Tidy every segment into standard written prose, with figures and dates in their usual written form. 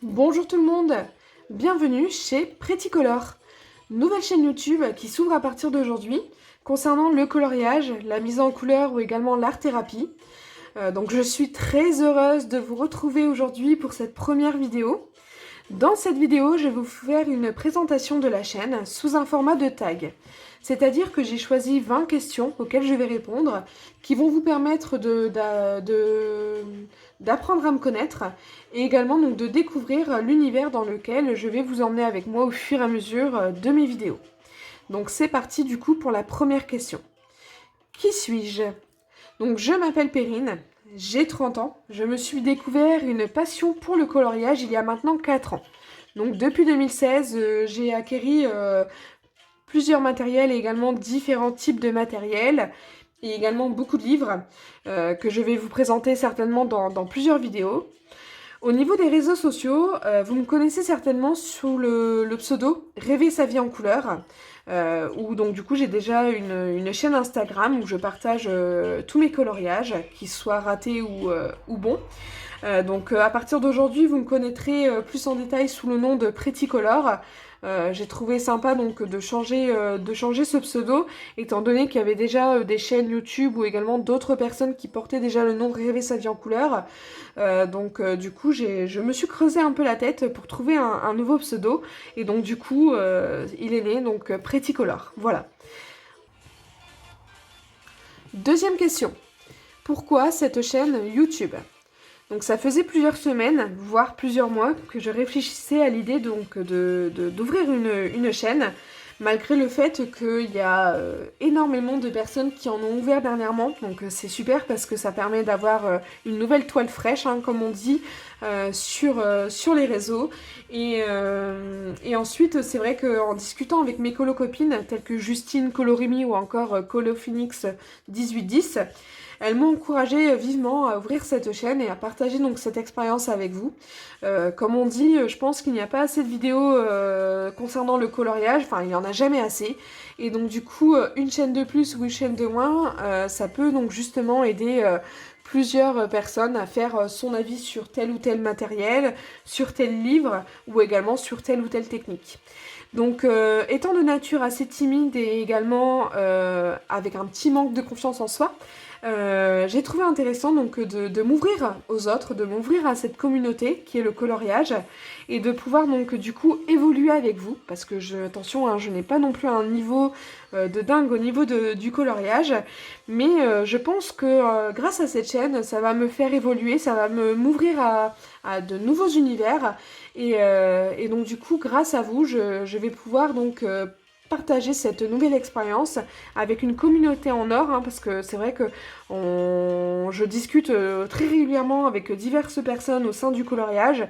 Bonjour tout le monde, bienvenue chez Pretty Color, nouvelle chaîne YouTube qui s'ouvre à partir d'aujourd'hui concernant le coloriage, la mise en couleur ou également l'art-thérapie. Donc je suis très heureuse de vous retrouver aujourd'hui pour cette première vidéo. Dans cette vidéo, je vais vous faire une présentation de la chaîne sous un format de tag. C'est-à-dire que j'ai choisi 20 questions auxquelles je vais répondre qui vont vous permettre d'apprendre à me connaître et également donc, de découvrir l'univers dans lequel je vais vous emmener avec moi au fur et à mesure de mes vidéos. Donc c'est parti du coup pour la première question. Qui suis-je? Donc je m'appelle Perrine, j'ai 30 ans, je me suis découvert une passion pour le coloriage il y a maintenant 4 ans. Donc depuis 2016, j'ai acquéri plusieurs matériels et également différents types de matériel et également beaucoup de livres que je vais vous présenter certainement dans plusieurs vidéos. Au niveau des réseaux sociaux, vous me connaissez certainement sous le pseudo Rêver sa vie en couleur, où donc du coup j'ai déjà une chaîne Instagram où je partage tous mes coloriages, qu'ils soient ratés ou bons. Donc à partir d'aujourd'hui, vous me connaîtrez plus en détail sous le nom de Pretty Color. J'ai trouvé sympa donc de changer ce pseudo, étant donné qu'il y avait déjà des chaînes YouTube ou également d'autres personnes qui portaient déjà le nom Rêver sa vie en couleur. Du coup, je me suis creusé un peu la tête pour trouver un nouveau pseudo. Et donc du coup, il est né, donc Pretty Color. Voilà. Deuxième question. Pourquoi cette chaîne YouTube? Donc ça faisait plusieurs semaines, voire plusieurs mois, que je réfléchissais à l'idée donc d'ouvrir une chaîne, malgré le fait qu'il y a énormément de personnes qui en ont ouvert dernièrement. Donc c'est super parce que ça permet d'avoir une nouvelle toile fraîche, hein, comme on dit, sur les réseaux. Et ensuite, c'est vrai qu'en discutant avec mes copines telles que Justine Colorimi ou encore Colophoenix 1810, elles m'ont encouragée vivement à ouvrir cette chaîne et à partager donc cette expérience avec vous. Comme on dit, je pense qu'il n'y a pas assez de vidéos concernant le coloriage, enfin il n'y en a jamais assez. Et donc du coup, une chaîne de plus ou une chaîne de moins, ça peut donc justement aider plusieurs personnes à faire son avis sur tel ou tel matériel, sur tel livre ou également sur telle ou telle technique. Donc étant de nature assez timide et également avec un petit manque de confiance en soi, j'ai trouvé intéressant donc de m'ouvrir aux autres, de m'ouvrir à cette communauté qui est le coloriage et de pouvoir donc du coup évoluer avec vous parce que attention, hein, je n'ai pas non plus un niveau de dingue au niveau du coloriage, mais je pense que grâce à cette chaîne ça va me faire évoluer, ça va m'ouvrir à de nouveaux univers et donc du coup grâce à vous je vais pouvoir donc partager cette nouvelle expérience avec une communauté en or, hein, parce que c'est vrai que je discute très régulièrement avec diverses personnes au sein du coloriage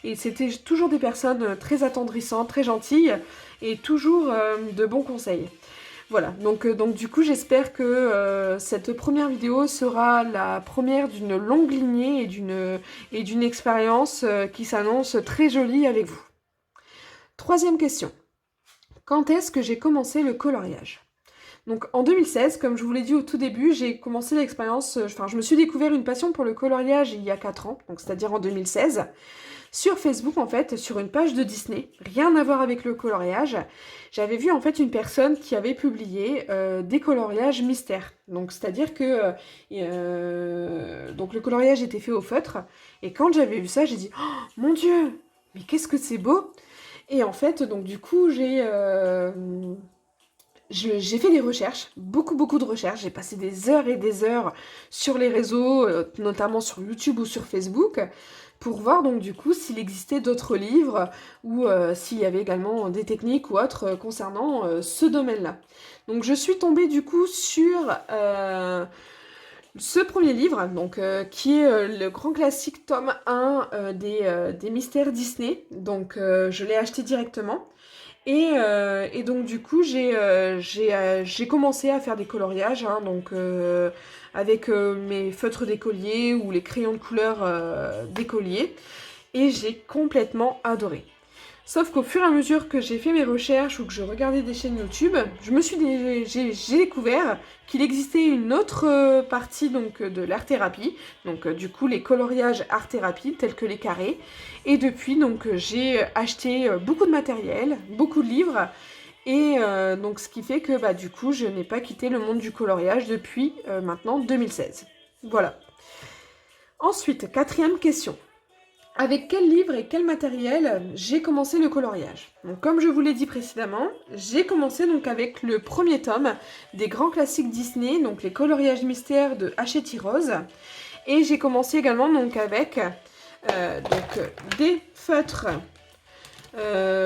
et c'était toujours des personnes très attendrissantes, très gentilles et toujours de bons conseils. Voilà, donc du coup j'espère que cette première vidéo sera la première d'une longue lignée et d'une expérience qui s'annonce très jolie avec vous. Troisième question. Quand est-ce que j'ai commencé le coloriage? Donc en 2016, comme je vous l'ai dit au tout début, j'ai commencé l'expérience, je me suis découvert une passion pour le coloriage il y a 4 ans, donc c'est-à-dire en 2016, sur Facebook en fait, sur une page de Disney, rien à voir avec le coloriage. J'avais vu en fait une personne qui avait publié des coloriages mystères. Donc c'est-à-dire que donc le coloriage était fait au feutre, et quand j'avais vu ça, j'ai dit oh, mon Dieu, mais qu'est-ce que c'est beau! Et en fait, donc du coup, j'ai fait des recherches, beaucoup de recherches. J'ai passé des heures et des heures sur les réseaux, notamment sur YouTube ou sur Facebook, pour voir donc du coup s'il existait d'autres livres ou s'il y avait également des techniques ou autres concernant ce domaine-là. Donc je suis tombée du coup sur ce premier livre, donc, qui est le grand classique tome 1 des mystères Disney. Donc je l'ai acheté directement. Et donc du coup j'ai commencé à faire des coloriages, hein, donc avec mes feutres d'écolier ou les crayons de couleur d'écolier. Et j'ai complètement adoré. Sauf qu'au fur et à mesure que j'ai fait mes recherches ou que je regardais des chaînes YouTube, j'ai découvert qu'il existait une autre partie donc de l'art-thérapie, donc du coup les coloriages art-thérapie tels que les carrés. Et depuis donc j'ai acheté beaucoup de matériel, beaucoup de livres, et donc ce qui fait que bah, du coup je n'ai pas quitté le monde du coloriage depuis maintenant 2016. Voilà. Ensuite, quatrième question. Avec quel livre et quel matériel j'ai commencé le coloriage? Donc, comme je vous l'ai dit précédemment, j'ai commencé donc avec le premier tome des grands classiques Disney, donc les coloriages mystères de Hachette Rose. Et j'ai commencé également donc avec des feutres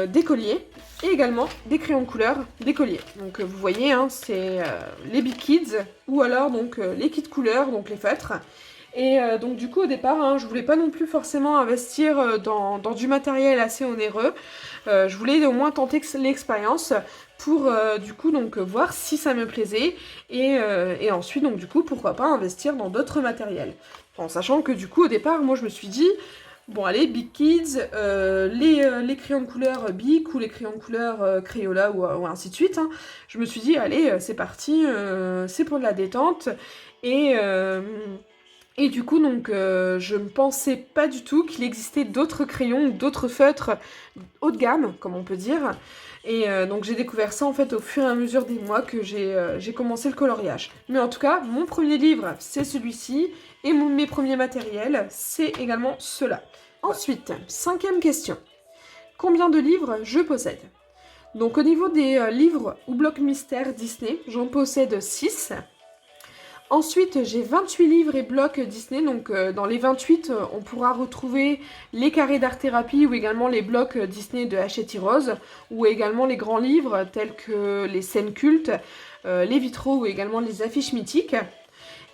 d'écolier et également des crayons de couleur d'écolier. Donc vous voyez, hein, c'est les Big Kids ou alors donc les kits couleurs, donc les feutres. Et donc du coup au départ, hein, je voulais pas non plus forcément investir dans du matériel assez onéreux. Je voulais au moins tenter l'expérience pour du coup donc voir si ça me plaisait et ensuite donc du coup pourquoi pas investir dans d'autres matériels. En sachant que du coup au départ moi je me suis dit bon allez Big Kids, les crayons de couleur Bic ou les crayons de couleur Crayola ou ainsi de suite. Hein. Je me suis dit allez c'est parti, c'est pour de la détente et du coup, donc, je ne pensais pas du tout qu'il existait d'autres crayons ou d'autres feutres haut de gamme, comme on peut dire. Et donc, j'ai découvert ça, en fait, au fur et à mesure des mois que j'ai commencé le coloriage. Mais en tout cas, mon premier livre, c'est celui-ci. Et mes premiers matériels, c'est également ceux-là. Ensuite, cinquième question. Combien de livres je possède? Donc, au niveau des livres ou blocs mystères Disney, j'en possède 6. Ensuite, j'ai 28 livres et blocs Disney, donc dans les 28, on pourra retrouver les carrés d'art-thérapie ou également les blocs Disney de Hachette Rose, ou également les grands livres tels que les scènes cultes, les vitraux ou également les affiches mythiques.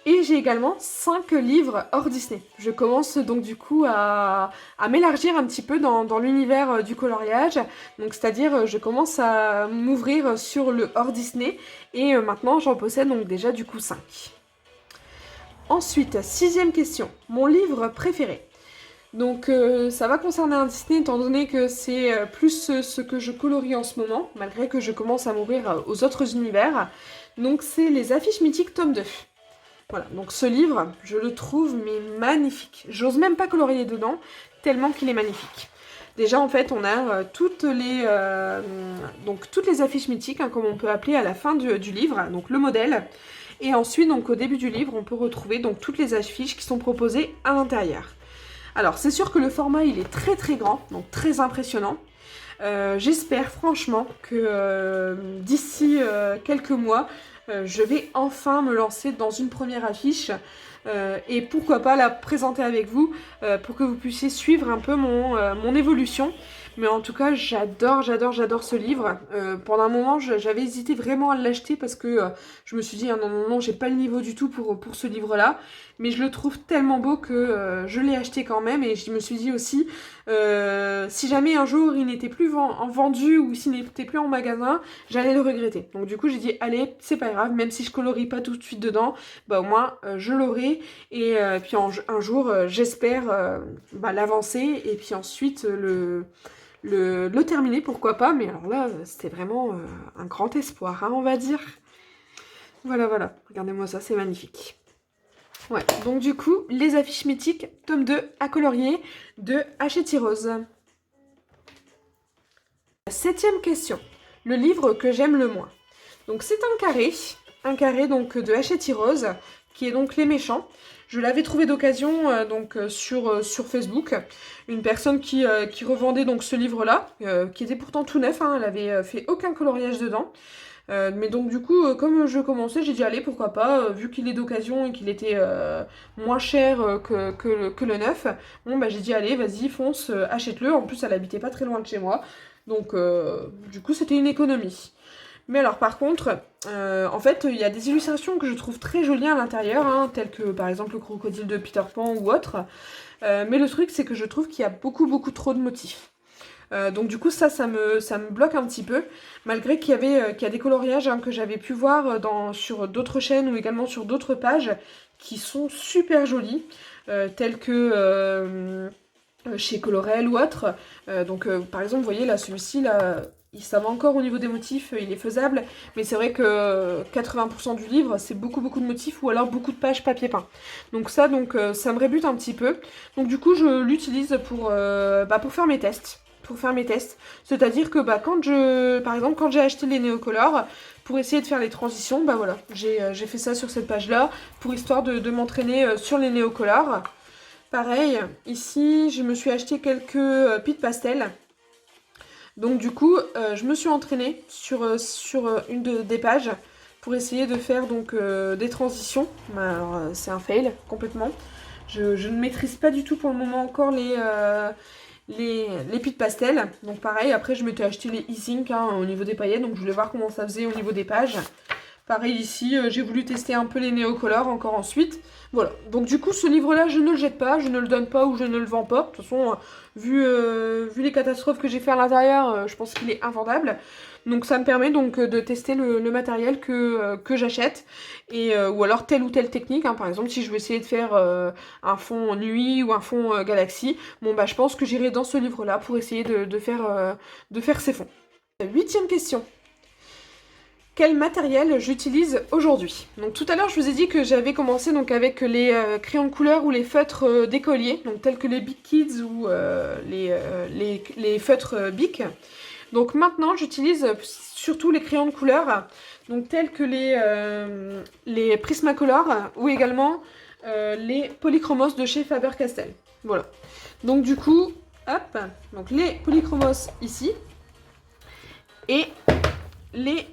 Et j'ai également 5 livres hors Disney. Je commence donc du coup à m'élargir un petit peu dans l'univers du coloriage. Donc c'est-à-dire je commence à m'ouvrir sur le hors Disney et maintenant j'en possède donc déjà du coup 5. Ensuite, sixième question, mon livre préféré. Donc ça va concerner un Disney étant donné que c'est plus ce que je colorie en ce moment, malgré que je commence à m'ouvrir aux autres univers. Donc c'est les affiches mythiques tome 2. Voilà, donc ce livre, je le trouve mais magnifique. J'ose même pas colorier dedans, tellement qu'il est magnifique. Déjà en fait on a toutes les affiches mythiques, hein, comme on peut appeler à la fin du livre, donc le modèle. Et ensuite, donc au début du livre, on peut retrouver donc toutes les affiches qui sont proposées à l'intérieur. Alors, c'est sûr que le format, il est très très grand, donc très impressionnant. J'espère franchement que d'ici quelques mois, je vais enfin me lancer dans une première affiche et pourquoi pas la présenter avec vous pour que vous puissiez suivre un peu mon évolution. Mais en tout cas, j'adore ce livre. Pendant un moment, j'avais hésité vraiment à l'acheter parce que je me suis dit, ah non, j'ai pas le niveau du tout pour ce livre-là. Mais je le trouve tellement beau que je l'ai acheté quand même. Et je me suis dit aussi, si jamais un jour il n'était plus vendu ou s'il n'était plus en magasin, j'allais le regretter. Donc du coup, j'ai dit, allez, c'est pas grave, même si je colorie pas tout de suite dedans, bah au moins je l'aurai. Et puis un jour, j'espère l'avancer et puis ensuite le terminer, pourquoi pas, mais alors là, c'était vraiment un grand espoir, hein, on va dire. Voilà, regardez-moi ça, c'est magnifique. Ouais, donc du coup, les affiches mythiques, tome 2 à colorier de Hachette Rose. Septième question, le livre que j'aime le moins. Donc c'est un carré donc de Hachette Rose, qui est donc Les Méchants. Je l'avais trouvé d'occasion sur Facebook. Une personne qui revendait donc ce livre-là, qui était pourtant tout neuf, hein, elle avait fait aucun coloriage dedans. Mais donc du coup, comme je commençais, j'ai dit allez, pourquoi pas, vu qu'il est d'occasion et qu'il était moins cher que le neuf. Bon bah j'ai dit allez, vas-y, fonce, achète-le. En plus, elle habitait pas très loin de chez moi. Donc du coup, c'était une économie. Mais alors par contre, en fait, il y a des illustrations que je trouve très jolies à l'intérieur, hein, telles que par exemple le crocodile de Peter Pan ou autre. Mais le truc, c'est que je trouve qu'il y a beaucoup trop de motifs. Donc du coup, ça me bloque un petit peu, malgré qu'il y a des coloriages hein, que j'avais pu voir sur d'autres chaînes ou également sur d'autres pages qui sont super jolis, tels que chez Colorel ou autre. Par exemple, vous voyez là, celui-ci, là, ça va encore au niveau des motifs, il est faisable, mais c'est vrai que 80% du livre, c'est beaucoup de motifs ou alors beaucoup de pages papier peint. Donc ça me rébute un petit peu. Donc du coup, je l'utilise pour faire mes tests. C'est-à-dire que par exemple, quand j'ai acheté les néocolores, pour essayer de faire les transitions, bah voilà, j'ai fait ça sur cette page-là, pour histoire de m'entraîner sur les néocolores. Pareil, ici, je me suis acheté quelques pits pastel. Donc du coup, je me suis entraînée sur des pages pour essayer de faire des transitions. Alors, c'est un fail, complètement. Je ne maîtrise pas du tout pour le moment encore les pits pastel. Donc pareil, après je m'étais acheté les e-ink au niveau des paillettes, donc je voulais voir comment ça faisait au niveau des pages. Pareil ici, j'ai voulu tester un peu les néocolores encore ensuite. Voilà, donc du coup ce livre-là, je ne le jette pas, je ne le donne pas ou je ne le vends pas. De toute façon, vu les catastrophes que j'ai fait à l'intérieur, je pense qu'il est invendable. Donc ça me permet de tester le matériel que j'achète. Ou alors telle ou telle technique, par exemple si je veux essayer de faire un fond nuit ou un fond galaxie, bon bah je pense que j'irai dans ce livre-là pour essayer de faire ces fonds. 8e question. Quel matériel j'utilise aujourd'hui? Donc tout à l'heure je vous ai dit que j'avais commencé avec les crayons de couleur ou les feutres d'écolier, donc tels que les Bic Kids ou les feutres Bic. Donc maintenant j'utilise surtout les crayons de couleur, donc tels que les Prismacolor ou également les Polychromos de chez Faber-Castell. Voilà. Donc du coup, hop, donc les Polychromos ici et les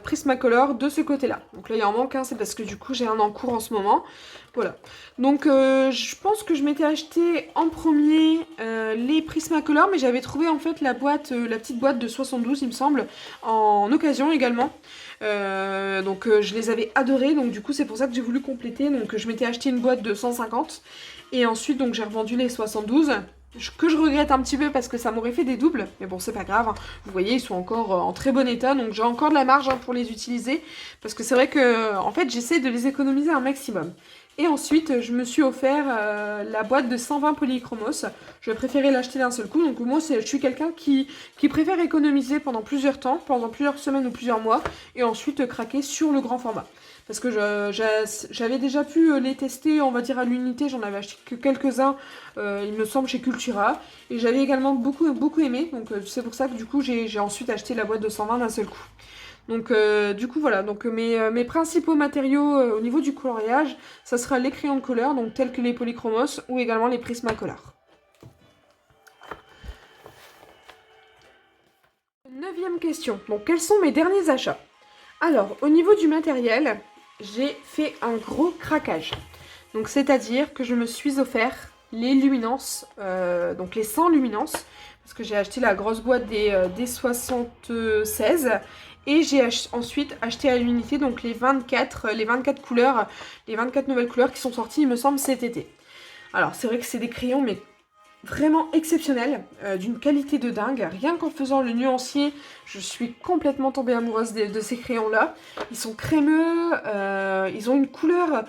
Prismacolor de ce côté-là. Donc là, il en manque un, c'est parce que du coup, j'ai un en cours en ce moment. Voilà. Donc, je pense que je m'étais acheté en premier les Prismacolor, mais j'avais trouvé en fait la petite boîte de 72, il me semble, en occasion également. Je les avais adorés, donc du coup, c'est pour ça que j'ai voulu compléter. Donc, je m'étais acheté une boîte de 150, et ensuite, donc, j'ai revendu les 72. Que je regrette un petit peu parce que ça m'aurait fait des doubles, mais bon c'est pas grave, vous voyez ils sont encore en très bon état, donc j'ai encore de la marge pour les utiliser, parce que c'est vrai que en fait j'essaie de les économiser un maximum. Et ensuite je me suis offert la boîte de 120 polychromos, je préférais l'acheter d'un seul coup, donc moi je suis quelqu'un qui préfère économiser pendant plusieurs temps, pendant plusieurs semaines ou plusieurs mois, et ensuite craquer sur le grand format. Parce que j'avais déjà pu les tester, on va dire à l'unité, j'en avais acheté que quelques-uns, il me semble chez Cultura, et j'avais également beaucoup aimé, donc c'est pour ça que du coup j'ai ensuite acheté la boîte de 120 d'un seul coup. Donc du coup voilà, donc mes principaux matériaux au niveau du coloriage, ça sera les crayons de couleur, donc tels que les Polychromos ou également les Prismacolor. 9e question, donc quels sont mes derniers achats? Alors, au niveau du matériel, j'ai fait un gros craquage. Donc, c'est-à-dire que je me suis offert les luminances, donc les 100 luminances, parce que j'ai acheté la grosse boîte des 76, et j'ai ensuite acheté à l'unité donc les 24 couleurs, les 24 nouvelles couleurs qui sont sorties, il me semble, cet été. Alors, c'est vrai que c'est des crayons, mais vraiment exceptionnel, d'une qualité de dingue. Rien qu'en faisant le nuancier, je suis complètement tombée amoureuse de ces crayons-là. Ils sont crémeux, ils ont une couleur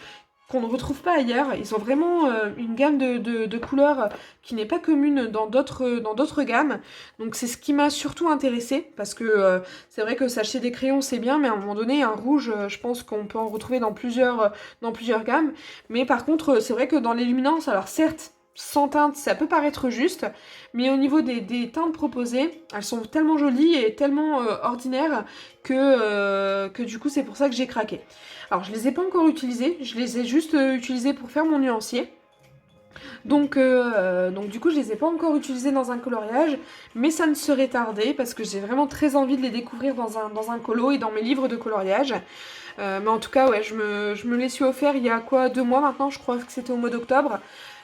qu'on ne retrouve pas ailleurs. Ils ont vraiment une gamme de couleurs qui n'est pas commune dans d'autres gammes. Donc c'est ce qui m'a surtout intéressée, parce que c'est vrai que s'acheter des crayons c'est bien, mais à un moment donné, un rouge, je pense qu'on peut en retrouver dans plusieurs gammes. Mais par contre, c'est vrai que dans les luminances, alors certes, sans teinte, ça peut paraître juste, mais au niveau des teintes proposées, elles sont tellement jolies et tellement ordinaires que du coup c'est pour ça que j'ai craqué. Alors je les ai pas encore utilisées, je les ai juste utilisées pour faire mon nuancier. Donc du coup je les ai pas encore utilisées dans un coloriage, mais ça ne serait tardé parce que j'ai vraiment très envie de les découvrir dans un colo et dans mes livres de coloriage. Mais en tout cas ouais, je me les suis offert il y a 2 mois maintenant, je crois que c'était au mois d'octobre.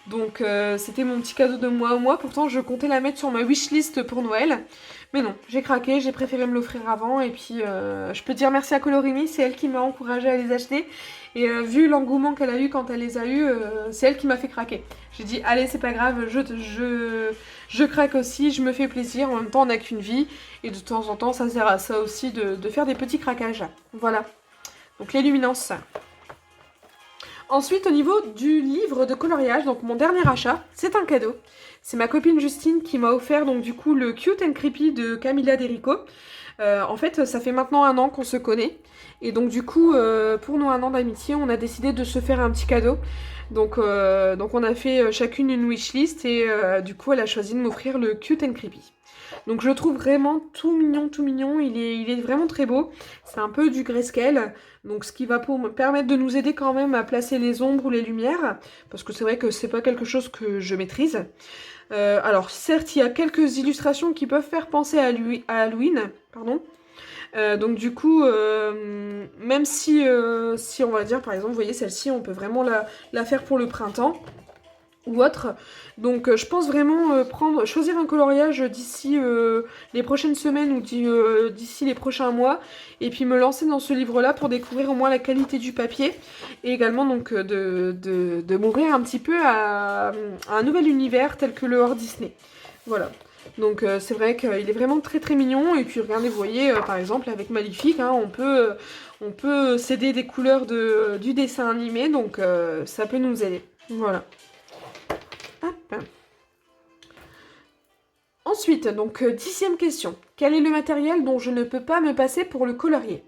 Donc c'était mon petit cadeau de mois au mois, pourtant je comptais la mettre sur ma wishlist pour Noël. Mais non, j'ai craqué, j'ai préféré me l'offrir avant et puis je peux dire merci à Colorini, c'est elle qui m'a encouragée à les acheter. Et vu l'engouement qu'elle a eu quand elle les a eus, c'est elle qui m'a fait craquer. J'ai dit allez c'est pas grave, je craque aussi, je me fais plaisir, en même temps on n'a qu'une vie. Et de temps en temps ça sert à ça aussi de faire des petits craquages. Voilà, donc les luminances. Ensuite, au niveau du livre de coloriage, donc mon dernier achat, c'est un cadeau. C'est ma copine Justine qui m'a offert donc du coup le Cute and Creepy de Camilla Derico. En fait, ça fait maintenant 1 an qu'on se connaît. Et donc du coup, pour nos 1 an d'amitié, on a décidé de se faire un petit cadeau. Donc on a fait chacune une wishlist et du coup, elle a choisi de m'offrir le Cute and Creepy. Donc je le trouve vraiment tout mignon, il est vraiment très beau. C'est un peu du grayscale, donc ce qui va pour me permettre de nous aider quand même à placer les ombres ou les lumières, parce que c'est vrai que c'est pas quelque chose que je maîtrise. Alors certes, il y a quelques illustrations qui peuvent faire penser à Halloween, pardon. Donc du coup, même si on va dire par exemple, vous voyez celle-ci, on peut vraiment la faire pour le printemps ou autre. Donc je pense vraiment choisir un coloriage d'ici les prochaines semaines ou d'ici les prochains mois, et puis me lancer dans ce livre-là pour découvrir au moins la qualité du papier, et également donc de m'ouvrir un petit peu à un nouvel univers tel que le hors Disney. Voilà. Donc c'est vrai qu'il est vraiment très très mignon, et puis regardez, vous voyez par exemple avec Maléfique, hein, on peut céder des couleurs du dessin animé, donc ça peut nous aider. Voilà. Hop. Ensuite, donc 10e question. Quel est le matériel dont je ne peux pas me passer pour le colorier?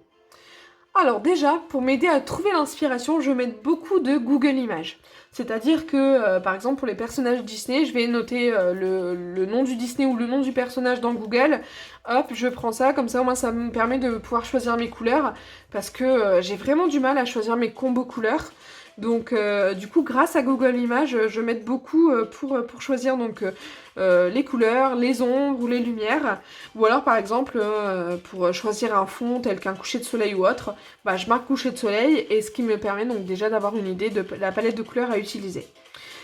Alors déjà, pour m'aider à trouver l'inspiration, je vais mettre beaucoup de Google Images. C'est-à-dire que, par exemple, pour les personnages Disney, je vais noter le nom du Disney ou le nom du personnage dans Google. Hop, je prends ça, comme ça au moins ça me permet de pouvoir choisir mes couleurs, parce que j'ai vraiment du mal à choisir mes combos couleurs. Donc du coup, grâce à Google Images, je m'aide beaucoup pour choisir donc les couleurs, les ombres ou les lumières. Ou alors par exemple, pour choisir un fond tel qu'un coucher de soleil ou autre, bah, je marque coucher de soleil, et ce qui me permet donc déjà d'avoir une idée de la palette de couleurs à utiliser.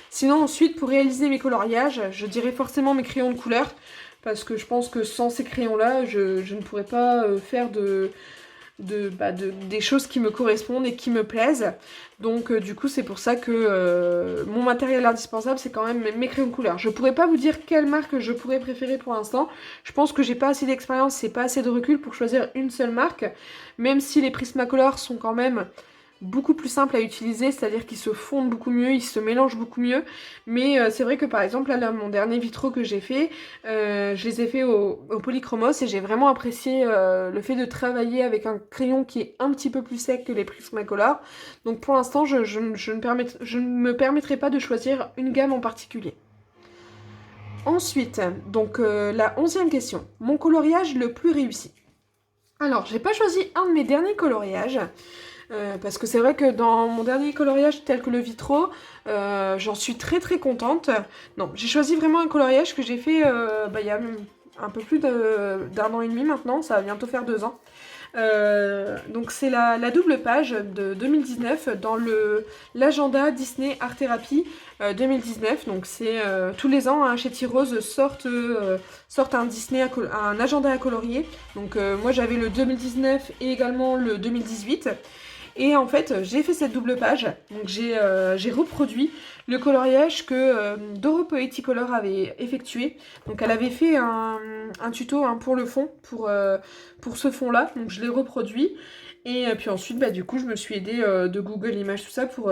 Sinon ensuite, pour réaliser mes coloriages, je dirais forcément mes crayons de couleur, parce que je pense que sans ces crayons-là, je ne pourrais pas faire des choses qui me correspondent et qui me plaisent. Donc du coup c'est pour ça que mon matériel indispensable, c'est quand même mes crayons de couleur. Je pourrais pas vous dire quelle marque je pourrais préférer pour l'instant. Je pense que j'ai pas assez d'expérience, c'est pas assez de recul pour choisir une seule marque, même si les Prismacolor sont quand même beaucoup plus simples à utiliser, c'est-à-dire qu'ils se fondent beaucoup mieux, ils se mélangent beaucoup mieux. Mais c'est vrai que par exemple là mon dernier vitro que j'ai fait, je les ai fait au polychromos, et j'ai vraiment apprécié le fait de travailler avec un crayon qui est un petit peu plus sec que les Prismacolor. Donc pour l'instant je ne me permettrai pas de choisir une gamme en particulier. Ensuite, donc la 11e question, mon coloriage le plus réussi. Alors j'ai pas choisi un de mes derniers coloriages, parce que c'est vrai que dans mon dernier coloriage tel que le vitro, j'en suis très très contente. Non, j'ai choisi vraiment un coloriage que j'ai fait il y a un peu plus d'1 an et demi maintenant, ça va bientôt faire 2 ans. Donc c'est la double page de 2019 dans l'agenda Disney Art Therapy 2019. Donc c'est tous les ans, hein, chez Tirose sortent un Disney, un agenda à colorier. Donc moi j'avais le 2019 et également le 2018. Et en fait, j'ai fait cette double page, donc j'ai reproduit le coloriage que Doro Poeticolor avait effectué. Donc elle avait fait un tuto, hein, pour le fond, pour ce fond-là, donc je l'ai reproduit. Et puis ensuite, bah, du coup, je me suis aidée de Google Images, tout ça, pour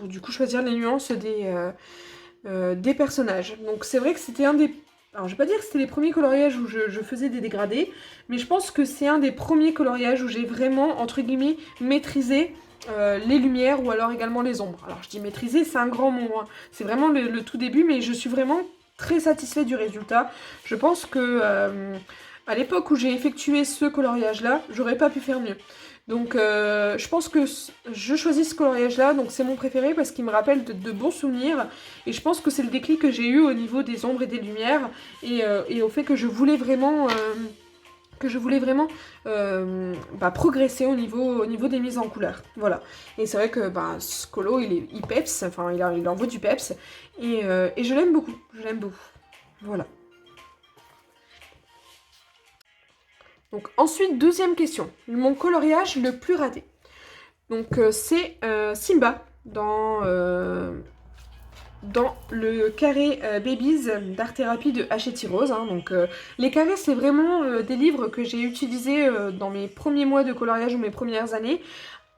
du coup choisir les nuances des personnages. Donc c'est vrai que c'était un des... Alors je vais pas dire que c'était les premiers coloriages où je faisais des dégradés, mais je pense que c'est un des premiers coloriages où j'ai vraiment, entre guillemets, maîtrisé les lumières ou alors également les ombres. Alors je dis maîtriser, c'est un grand mot, hein. C'est vraiment le tout début, mais je suis vraiment très satisfaite du résultat. Je pense que à l'époque où j'ai effectué ce coloriage-là, j'aurais pas pu faire mieux. Donc je pense que je choisis ce coloriage-là, donc c'est mon préféré parce qu'il me rappelle de bons souvenirs, et je pense que c'est le déclic que j'ai eu au niveau des ombres et des lumières, et au fait que je voulais vraiment progresser au niveau des mises en couleur. Voilà. Et c'est vrai que ce colo, il peps, enfin il envoie du peps, et je l'aime beaucoup. Je l'aime beaucoup. Voilà. Donc ensuite, 2e question. Mon coloriage le plus raté. Donc c'est Simba dans le carré Babies d'Art Thérapie de Hachette Rose. Hein. Donc les carrés, c'est vraiment des livres que j'ai utilisés dans mes premiers mois de coloriage ou mes premières années.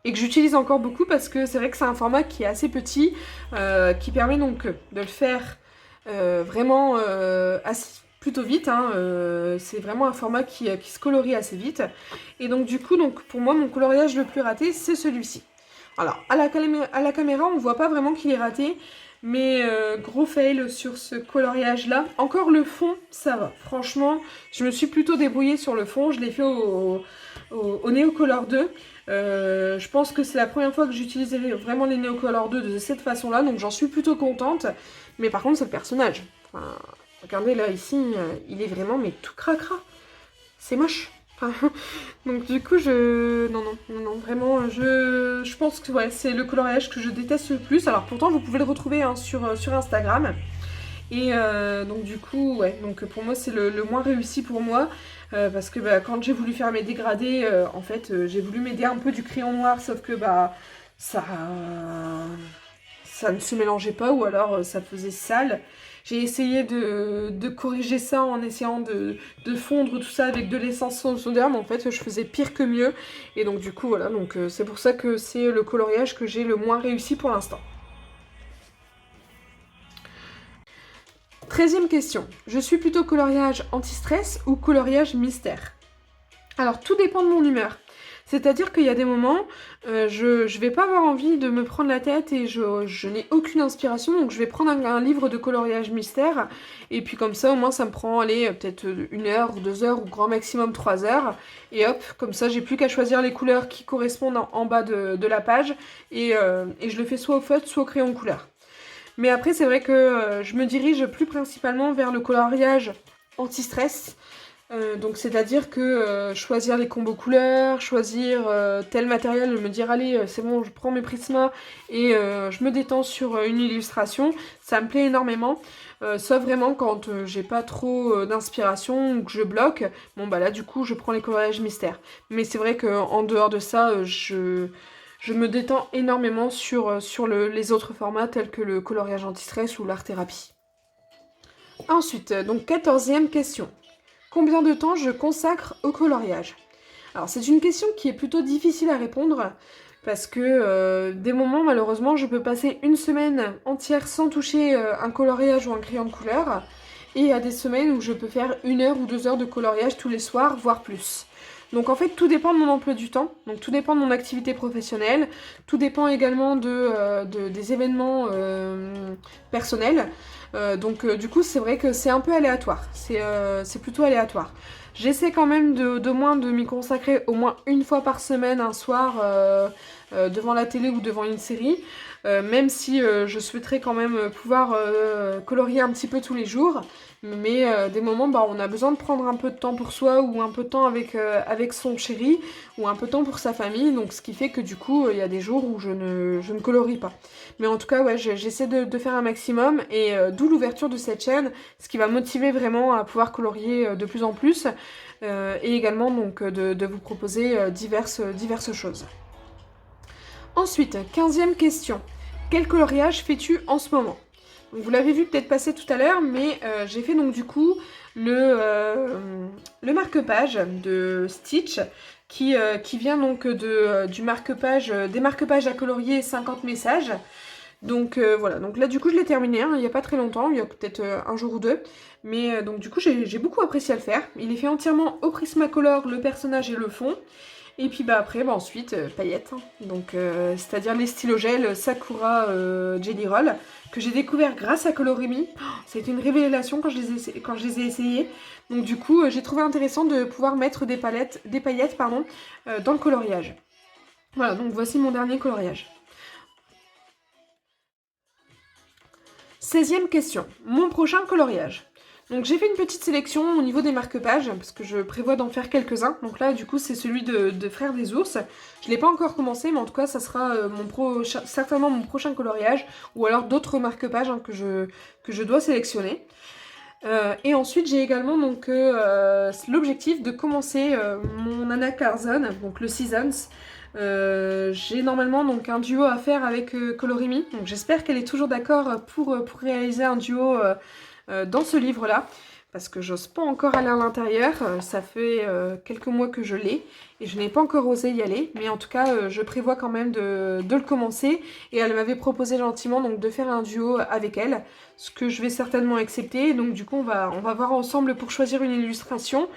et que j'utilise encore beaucoup parce que c'est vrai que c'est un format qui est assez petit, qui permet donc de le faire vraiment plutôt vite, hein, c'est vraiment un format qui se colorie assez vite. Et donc du coup, donc, pour moi, mon coloriage le plus raté, c'est celui-ci. Alors, à la caméra, on voit pas vraiment qu'il est raté, mais gros fail sur ce coloriage-là. Encore le fond, ça va. Franchement, je me suis plutôt débrouillée sur le fond. Je l'ai fait au Neocolor 2. Je pense que c'est la première fois que j'utilisais vraiment les Neocolor 2 de cette façon-là, donc j'en suis plutôt contente. Mais par contre, c'est le personnage. Enfin, regardez là, ici, il est vraiment mais tout cracra. C'est moche. Enfin, donc du coup, non, vraiment, je pense que ouais, c'est le coloriage que je déteste le plus. Alors pourtant, vous pouvez le retrouver hein, sur Instagram. Et donc du coup, ouais, donc pour moi, c'est le moins réussi pour moi. Parce que bah, quand j'ai voulu faire mes dégradés, en fait, j'ai voulu m'aider un peu du crayon noir, sauf que bah, ça, ça ne se mélangeait pas ou alors ça faisait sale. J'ai essayé de corriger ça en essayant de fondre tout ça avec de l'essence sans odeur, mais en fait je faisais pire que mieux. Et donc du coup voilà, donc c'est pour ça que c'est le coloriage que j'ai le moins réussi pour l'instant. 13e question. Je suis plutôt coloriage anti-stress ou coloriage mystère? Alors tout dépend de mon humeur. C'est-à-dire qu'il y a des moments, je vais pas avoir envie de me prendre la tête et je n'ai aucune inspiration, donc je vais prendre un livre de coloriage mystère, et puis comme ça au moins ça me prend, allez, peut-être 1 heure ou 2 heures, ou grand maximum 3 heures, et hop, comme ça j'ai plus qu'à choisir les couleurs qui correspondent en bas de la page, et je le fais soit au feutre, soit au crayon couleur. Mais après c'est vrai que je me dirige plus principalement vers le coloriage anti-stress. Donc c'est-à-dire que choisir les combos couleurs, choisir tel matériel, me dire allez c'est bon je prends mes Prisma et je me détends sur une illustration, ça me plaît énormément. Sauf vraiment quand j'ai pas trop d'inspiration ou que je bloque, bon bah là du coup je prends les coloriages mystères. Mais c'est vrai qu'en dehors de ça, je me détends énormément sur les autres formats tels que le coloriage anti-stress ou l'art thérapie. Ensuite, donc 14e question. Combien de temps je consacre au coloriage? Alors c'est une question qui est plutôt difficile à répondre parce que des moments malheureusement je peux passer une semaine entière sans toucher un coloriage ou un crayon de couleur, et il y a des semaines où je peux faire 1 heure ou 2 heures de coloriage tous les soirs, voire plus. Donc en fait tout dépend de mon emploi du temps, donc tout dépend de mon activité professionnelle, tout dépend également des événements personnels. Donc du coup c'est vrai que c'est un peu aléatoire, c'est plutôt aléatoire. J'essaie quand même de moins de m'y consacrer au moins une fois par semaine, un soir, devant la télé ou devant une série, même si je souhaiterais quand même pouvoir colorier un petit peu tous les jours. Mais des moments, bah, on a besoin de prendre un peu de temps pour soi ou un peu de temps avec son chéri ou un peu de temps pour sa famille. Donc ce qui fait que du coup, il y a des jours où je ne colorie pas. Mais en tout cas, ouais, j'essaie de faire un maximum et d'où l'ouverture de cette chaîne, ce qui va motiver vraiment à pouvoir colorier de plus en plus et également donc de vous proposer diverses choses. Ensuite, 15e question. Quel coloriage fais-tu en ce moment? Donc, vous l'avez vu peut-être passer tout à l'heure, mais j'ai fait donc du coup le marque-page de Stitch qui vient donc du marque-page, des marque-pages à colorier 50 messages. Donc voilà, donc là du coup je l'ai terminé, hein, il n'y a pas très longtemps, il y a peut-être un jour ou deux. Mais donc du coup j'ai beaucoup apprécié à le faire. Il est fait entièrement au Prismacolor, le personnage et le fond. Et puis bah après, bah ensuite, paillettes. Hein. Donc c'est-à-dire les stylos gel Sakura Jelly Roll, que j'ai découvert grâce à Colorimi. Oh, ça a été une révélation quand je les ai essayés. Donc du coup, j'ai trouvé intéressant de pouvoir mettre des paillettes dans le coloriage. Voilà, donc voici mon dernier coloriage. 16e question. Mon prochain coloriage. Donc j'ai fait une petite sélection au niveau des marque-pages, parce que je prévois d'en faire quelques-uns. Donc là, du coup, c'est celui de Frères des Ours. Je ne l'ai pas encore commencé, mais en tout cas, ça sera certainement mon prochain coloriage, ou alors d'autres marque-pages hein, que je dois sélectionner. Et ensuite, j'ai également donc l'objectif de commencer mon Anna Carzon, donc le Seasons. J'ai normalement donc un duo à faire avec Colorimi, donc j'espère qu'elle est toujours d'accord pour réaliser un duo dans ce livre-là. parce que j'ose pas encore aller à l'intérieur. Ça fait quelques mois que je l'ai et je n'ai pas encore osé y aller, mais en tout cas je prévois quand même de le commencer, et elle m'avait proposé gentiment donc de faire un duo avec elle, ce que je vais certainement accepter. Donc du coup on va voir ensemble pour choisir une illustration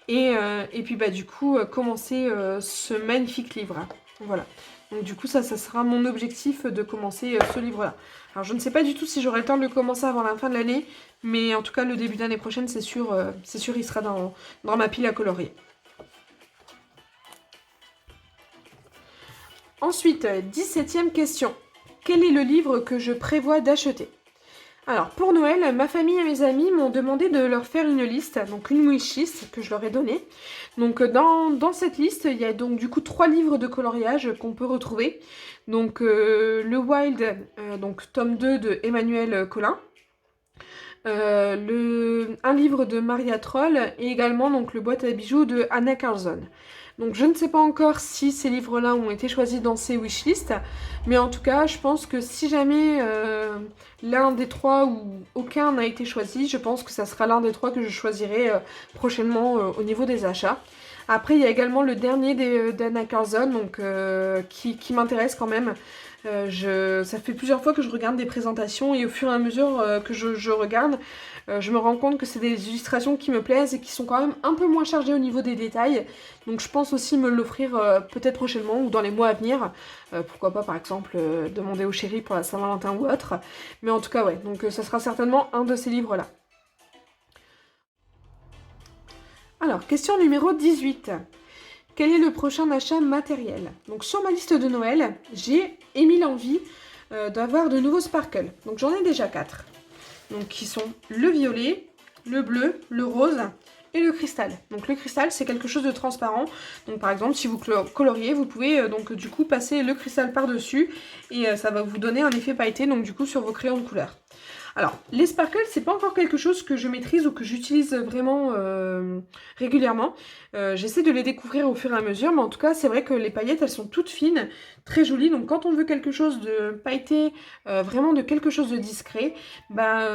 et puis bah du coup commencer ce magnifique livre. Voilà. Donc du coup ça sera mon objectif de commencer ce livre-là. Alors je ne sais pas du tout si j'aurai le temps de le commencer avant la fin de l'année, mais en tout cas le début d'année prochaine c'est sûr il sera dans ma pile à colorier. Ensuite, 17e question. Quel est le livre que je prévois d'acheter ? Alors pour Noël, ma famille et mes amis m'ont demandé de leur faire une liste, donc une wishlist que je leur ai donnée. Donc dans cette liste, il y a donc du coup 3 livres de coloriage qu'on peut retrouver. Donc le Wild, donc tome 2 de Emmanuel Collin. Un livre de Maria Troll et également donc le boîte à bijoux de Anna Carlson. Donc je ne sais pas encore si ces livres-là ont été choisis dans ces wishlists, mais en tout cas je pense que si jamais l'un des 3 ou aucun n'a été choisi, je pense que ça sera l'un des 3 que je choisirai prochainement au niveau des achats. Après il y a également le dernier d'Anna Carlson, donc, qui m'intéresse quand même. Ça fait plusieurs fois que je regarde des présentations et au fur et à mesure que je regarde, je me rends compte que c'est des illustrations qui me plaisent et qui sont quand même un peu moins chargées au niveau des détails. Donc je pense aussi me l'offrir peut-être prochainement ou dans les mois à venir. Pourquoi pas par exemple demander au chéri pour la Saint-Valentin ou autre. Mais en tout cas ouais, donc ça sera certainement un de ces livres-là. Alors, question numéro 18. Quel est le prochain achat matériel ? Donc sur ma liste de Noël, j'ai émis l'envie d'avoir de nouveaux sparkles. Donc j'en ai déjà 4. Donc qui sont le violet, le bleu, le rose et le cristal. Donc le cristal c'est quelque chose de transparent. Donc par exemple si vous coloriez, vous pouvez donc du coup passer le cristal par-dessus et ça va vous donner un effet pailleté donc du coup sur vos crayons de couleur. Alors, les sparkles, c'est pas encore quelque chose que je maîtrise ou que j'utilise vraiment régulièrement. J'essaie de les découvrir au fur et à mesure, mais en tout cas, c'est vrai que les paillettes, elles sont toutes fines, très jolies. Donc, quand on veut quelque chose de pailleté, vraiment de quelque chose de discret, bah,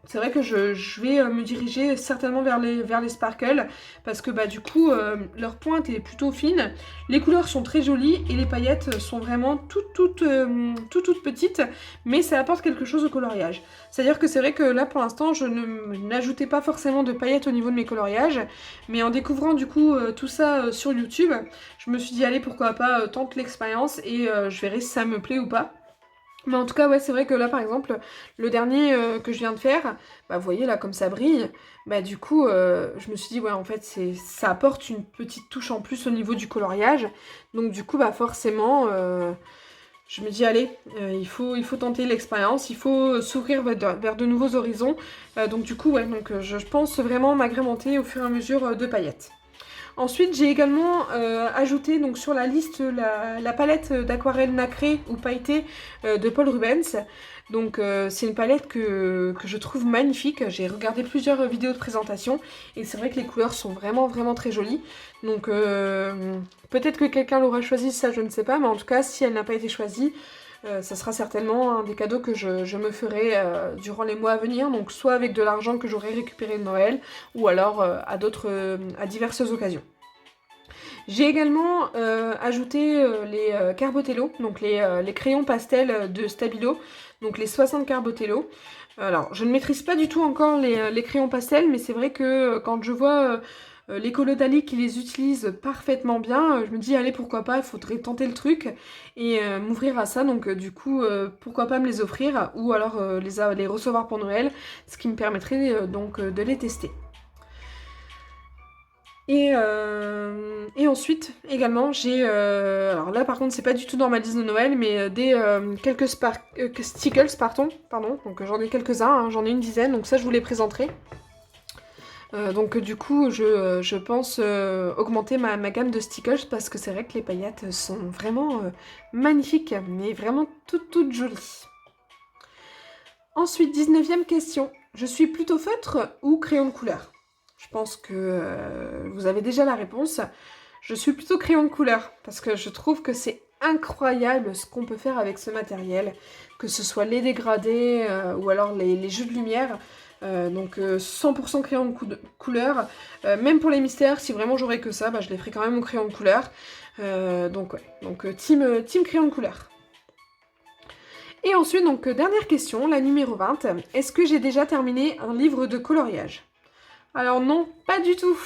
c'est vrai que je vais me diriger certainement vers les sparkles, parce que bah, du coup, leur pointe est plutôt fine, les couleurs sont très jolies et les paillettes sont vraiment toutes petites, mais ça apporte quelque chose au coloriage. C'est-à-dire que c'est vrai que là pour l'instant je n'ajoutais pas forcément de paillettes au niveau de mes coloriages, mais en découvrant du coup tout ça sur YouTube, je me suis dit allez pourquoi pas tente l'expérience et je verrai si ça me plaît ou pas. Mais en tout cas ouais c'est vrai que là par exemple le dernier que je viens de faire, bah vous voyez là comme ça brille, bah du coup je me suis dit ouais en fait ça apporte une petite touche en plus au niveau du coloriage, donc du coup bah forcément je me dis allez, il faut tenter l'expérience, il faut s'ouvrir vers de nouveaux horizons. Donc du coup, ouais, donc, je pense vraiment m'agrémenter au fur et à mesure de paillettes. Ensuite, j'ai également ajouté donc, sur la liste la palette d'aquarelle nacrée ou pailletée de Paul Rubens. Donc c'est une palette que je trouve magnifique. J'ai regardé plusieurs vidéos de présentation et c'est vrai que les couleurs sont vraiment très jolies. Donc peut-être que quelqu'un l'aura choisie, ça je ne sais pas, mais en tout cas si elle n'a pas été choisie, ça sera certainement un des cadeaux que je me ferai durant les mois à venir. Donc soit avec de l'argent que j'aurai récupéré de Noël ou alors à diverses occasions. J'ai également ajouté les Carbotello, donc les crayons pastels de Stabilo, donc les 60 Carbotello. Alors, je ne maîtrise pas du tout encore les crayons pastels, mais c'est vrai que quand je vois les Colodali qui les utilisent parfaitement bien, je me dis allez pourquoi pas, il faudrait tenter le truc et m'ouvrir à ça, donc du coup pourquoi pas me les offrir ou alors les recevoir pour Noël, ce qui me permettrait donc de les tester. Et ensuite, également, j'ai... alors là, par contre, c'est pas du tout dans ma liste de Noël, mais quelques stickers, pardon. Donc j'en ai quelques-uns, hein, j'en ai une dizaine, donc ça, je vous les présenterai. Donc du coup, je pense augmenter ma gamme de stickers parce que c'est vrai que les paillettes sont vraiment magnifiques, mais vraiment toutes jolies. Ensuite, 19e question. Je suis plutôt feutre ou crayon de couleur ? Je pense que vous avez déjà la réponse. Je suis plutôt crayon de couleur parce que je trouve que c'est incroyable ce qu'on peut faire avec ce matériel, que ce soit les dégradés ou alors les jeux de lumière. Donc 100% crayon de couleur. Même pour les mystères, si vraiment j'aurais que ça, bah, je les ferai quand même au crayon de couleur. Donc ouais, donc team crayon de couleur. Et ensuite, donc dernière question, la numéro 20. Est-ce que j'ai déjà terminé un livre de coloriage? Alors non, pas du tout.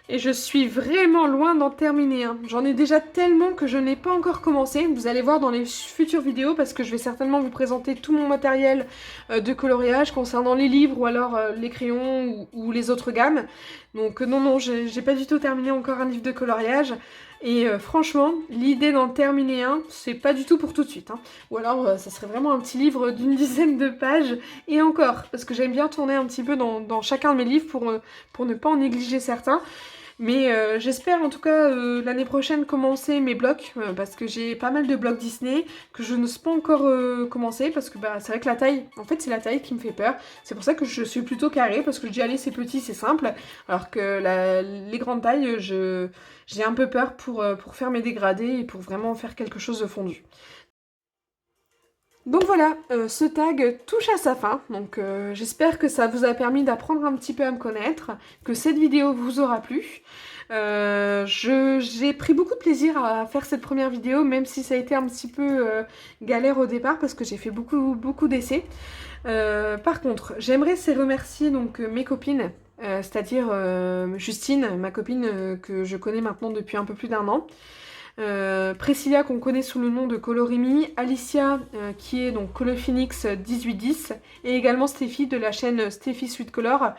Et je suis vraiment loin d'en terminer un. J'en ai déjà tellement que je n'ai pas encore commencé. Vous allez voir dans les futures vidéos parce que je vais certainement vous présenter tout mon matériel de coloriage concernant les livres ou alors les crayons ou les autres gammes. Donc non, j'ai pas du tout terminé encore un livre de coloriage. Et franchement, l'idée d'en terminer un, c'est pas du tout pour tout de suite. Hein. Ou alors, ça serait vraiment un petit livre d'une dizaine de pages. Et encore, parce que j'aime bien tourner un petit peu dans chacun de mes livres pour ne pas en négliger certains. Mais j'espère en tout cas l'année prochaine commencer mes blocs parce que j'ai pas mal de blocs Disney que je n'ose pas encore commencer parce que bah, c'est vrai que la taille, en fait c'est la taille qui me fait peur. C'est pour ça que je suis plutôt carrée parce que je dis allez c'est petit, c'est simple. Alors que les grandes tailles, j'ai un peu peur pour faire mes dégradés et pour vraiment faire quelque chose de fondu. Donc voilà, ce tag touche à sa fin, donc j'espère que ça vous a permis d'apprendre un petit peu à me connaître, que cette vidéo vous aura plu. J'ai pris beaucoup de plaisir à faire cette première vidéo, même si ça a été un petit peu galère au départ parce que j'ai fait beaucoup d'essais. Par contre, j'aimerais remercier donc mes copines, c'est-à-dire Justine, ma copine que je connais maintenant depuis un peu plus d'1 an. Priscilla qu'on connaît sous le nom de Colorimi, Alicia qui est donc Colophoenix 1810 et également Stéphie de la chaîne Stéphie Sweet Color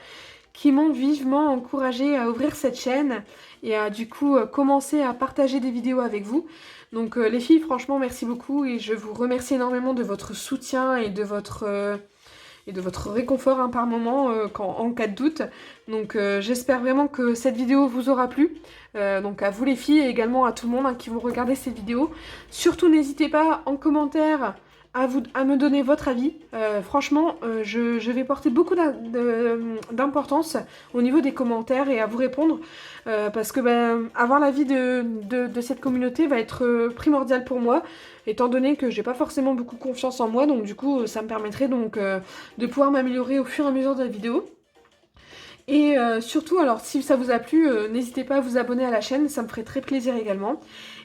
qui m'ont vivement encouragée à ouvrir cette chaîne et à du coup commencer à partager des vidéos avec vous. Donc les filles franchement merci beaucoup et je vous remercie énormément de votre soutien et de votre réconfort hein, par moment en cas de doute. Donc j'espère vraiment que cette vidéo vous aura plu. Donc à vous les filles et également à tout le monde hein, qui vont regarder cette vidéo. Surtout n'hésitez pas en commentaire à me donner votre avis. Franchement, je vais porter beaucoup d'importance au niveau des commentaires et à vous répondre parce que avoir l'avis de cette communauté va être primordial pour moi étant donné que j'ai pas forcément beaucoup confiance en moi donc du coup ça me permettrait donc de pouvoir m'améliorer au fur et à mesure de la vidéo. Et surtout, alors si ça vous a plu, n'hésitez pas à vous abonner à la chaîne, ça me ferait très plaisir également.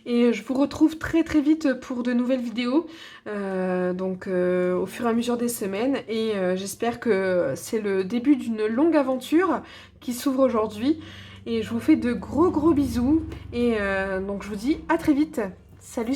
Et je vous retrouve très vite pour de nouvelles vidéos, au fur et à mesure des semaines. Et j'espère que c'est le début d'une longue aventure qui s'ouvre aujourd'hui. Et je vous fais de gros bisous. Et donc je vous dis à très vite. Salut